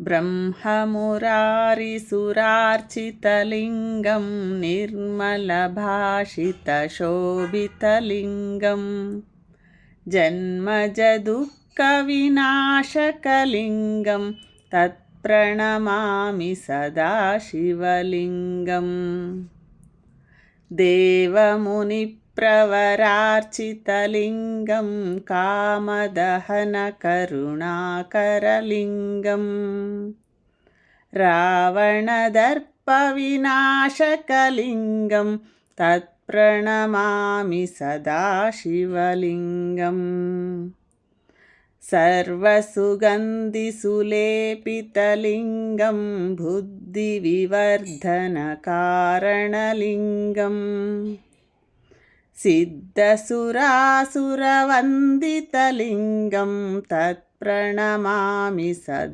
ब्रह्ममुरारिसुरार्चितलिङ्गं निर्मलभाषितशोभितलिङ्गं जन्मजदुःखविनाशकलिङ्गं तत्प्रणमामि सदा शिवलिङ्गम् देवमुनिप्रवरार्चितलिङ्गं कामदहनकरुणाकरलिङ्गं रावणदर्पविनाशकलिङ्गं तत्प्रणमामि सदा शिवलिङ्गम् सर्वसुगन्धिसुलेपितलिङ्गं बुद्धिविवर्धनकारणलिङ्गं सिद्धसुरासुरवन्दितलिङ्गं तत्प्रणमामि सदा